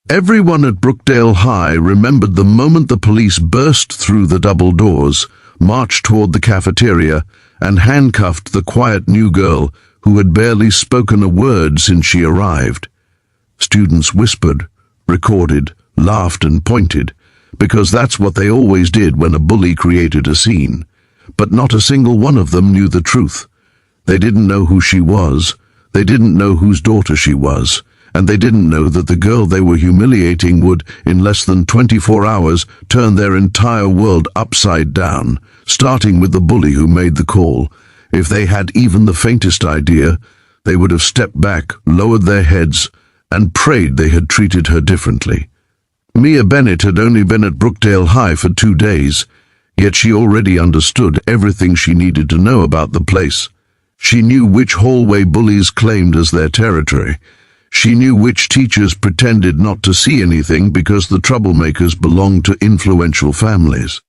Everyone at Brookdale High remembered the moment the police burst through the double doors, marched toward the cafeteria, and handcuffed the quiet new girl who had barely spoken a word since she arrived. Students whispered, recorded, laughed and pointed, because that's what they always did when a bully created a scene. But not a single one of them knew the truth. They didn't know who she was, they didn't know whose daughter she was, and they didn't know that the girl they were humiliating would, in less than 24 hours, turn their entire world upside down, starting with the bully who made the call. If they had even the faintest idea, they would have stepped back, lowered their heads, and prayed they had treated her differently. Mia Bennett had only been at Brookdale High for 2 days, yet she already understood everything she needed to know about the place. She knew which hallway bullies claimed as their territory. She knew which teachers pretended not to see anything because the troublemakers belonged to influential families.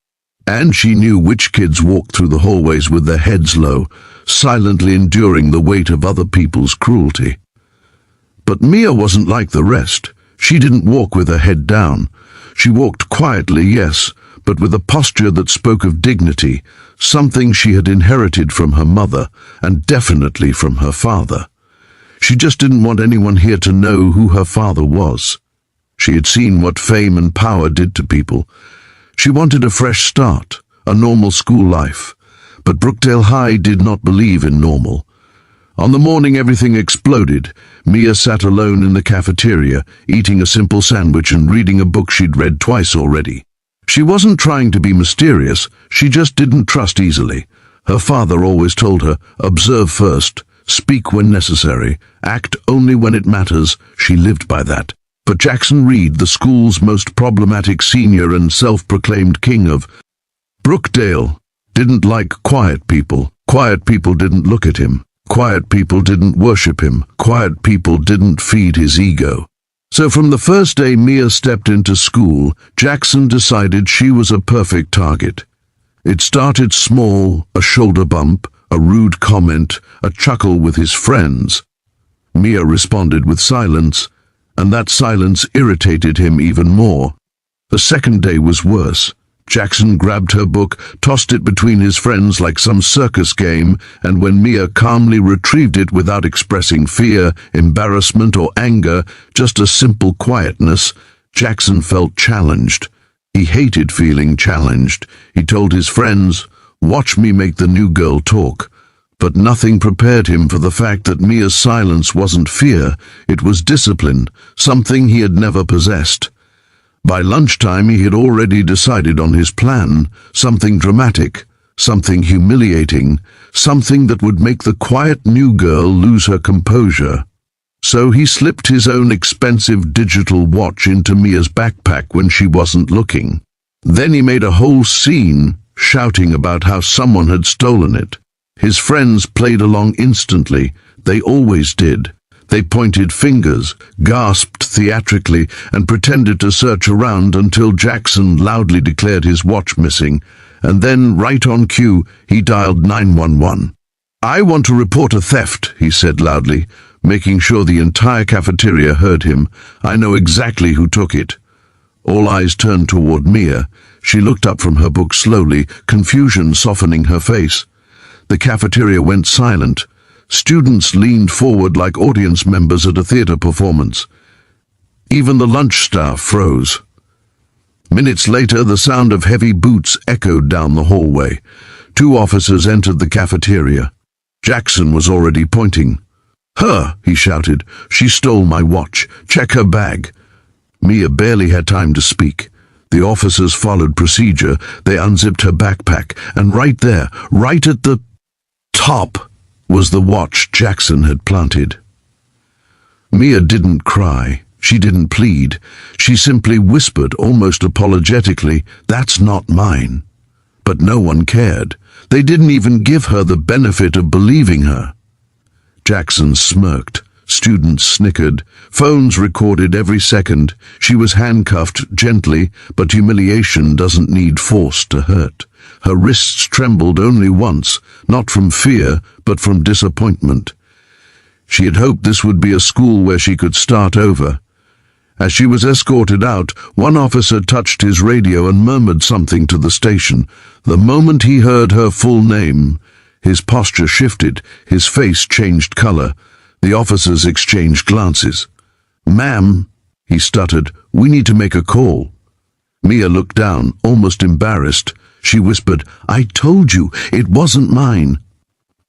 And she knew which kids walked through the hallways with their heads low, silently enduring the weight of other people's cruelty. But Mia wasn't like the rest. She didn't walk with her head down. She walked quietly, yes, but with a posture that spoke of dignity, something she had inherited from her mother, and definitely from her father. She just didn't want anyone here to know who her father was. She had seen what fame and power did to people. She wanted a fresh start, a normal school life. But Brookdale High did not believe in normal. On the morning everything exploded, Mia sat alone in the cafeteria, eating a simple sandwich and reading a book she'd read twice already. She wasn't trying to be mysterious, she just didn't trust easily. Her father always told her, observe first, speak when necessary, act only when it matters. She lived by that. But Jackson Reed, the school's most problematic senior and self-proclaimed king of Brookdale, didn't like quiet people. Quiet people didn't look at him. Quiet people didn't worship him. Quiet people didn't feed his ego. So from the first day Mia stepped into school, Jackson decided she was a perfect target. It started small, a shoulder bump, a rude comment, a chuckle with his friends. Mia responded with silence, and that silence irritated him even more. The second day was worse. Jackson grabbed her book, tossed it between his friends like some circus game, and when Mia calmly retrieved it without expressing fear, embarrassment, or anger, just a simple quietness, Jackson felt challenged. He hated feeling challenged. He told his friends, "Watch me make the new girl talk." But nothing prepared him for the fact that Mia's silence wasn't fear, it was discipline, something he had never possessed. By lunchtime he had already decided on his plan, something dramatic, something humiliating, something that would make the quiet new girl lose her composure. So he slipped his own expensive digital watch into Mia's backpack when she wasn't looking. Then he made a whole scene, shouting about how someone had stolen it. His friends played along instantly. They always did. They pointed fingers, gasped theatrically, and pretended to search around until Jackson loudly declared his watch missing, and then, right on cue, he dialed 911. "I want to report a theft," he said loudly, making sure the entire cafeteria heard him. "I know exactly who took it." All eyes turned toward Mia. She looked up from her book slowly, confusion softening her face. The cafeteria went silent. Students leaned forward like audience members at a theater performance. Even the lunch staff froze. Minutes later, the sound of heavy boots echoed down the hallway. 2 officers entered the cafeteria. Jackson was already pointing. "Her," he shouted. "She stole my watch. Check her bag." Mia barely had time to speak. The officers followed procedure. They unzipped her backpack, and right there, right at the top, was the watch Jackson had planted. Mia didn't cry. She didn't plead. She simply whispered, almost apologetically, "That's not mine." But no one cared. They didn't even give her the benefit of believing her. Jackson smirked. Students snickered. Phones recorded every second. She was handcuffed gently, but humiliation doesn't need force to hurt. Her wrists trembled only once, not from fear, but from disappointment. She had hoped this would be a school where she could start over. As she was escorted out, one officer touched his radio and murmured something to the station. The moment he heard her full name, his posture shifted, his face changed color. The officers exchanged glances. "Ma'am," he stuttered, "we need to make a call." Mia looked down, almost embarrassed. She whispered, "I told you, it wasn't mine."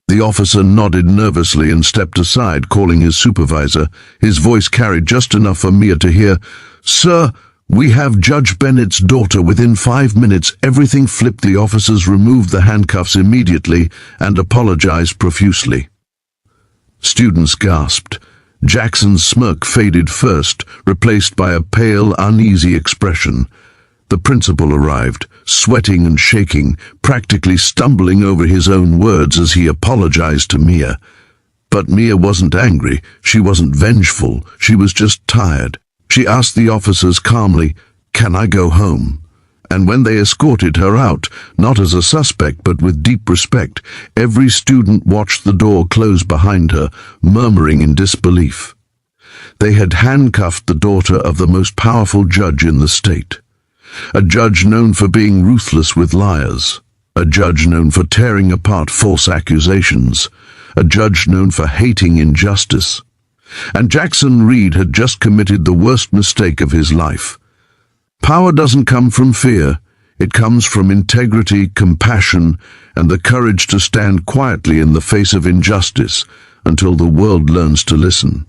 The officer nodded nervously and stepped aside, calling his supervisor. His voice carried just enough for Mia to hear. "Sir, we have Judge Bennett's daughter within 5 minutes." Everything flipped. The officers removed the handcuffs immediately and apologized profusely. Students gasped. Jackson's smirk faded first, replaced by a pale, uneasy expression. The principal arrived, sweating and shaking, practically stumbling over his own words as he apologized to Mia. But Mia wasn't angry, she wasn't vengeful, she was just tired. She asked the officers calmly, "Can I go home?" And when they escorted her out, not as a suspect but with deep respect, every student watched the door close behind her, murmuring in disbelief. They had handcuffed the daughter of the most powerful judge in the state. A judge known for being ruthless with liars. A judge known for tearing apart false accusations. A judge known for hating injustice. And Jackson Reed had just committed the worst mistake of his life. Power doesn't come from fear. It comes from integrity, compassion, and the courage to stand quietly in the face of injustice until the world learns to listen.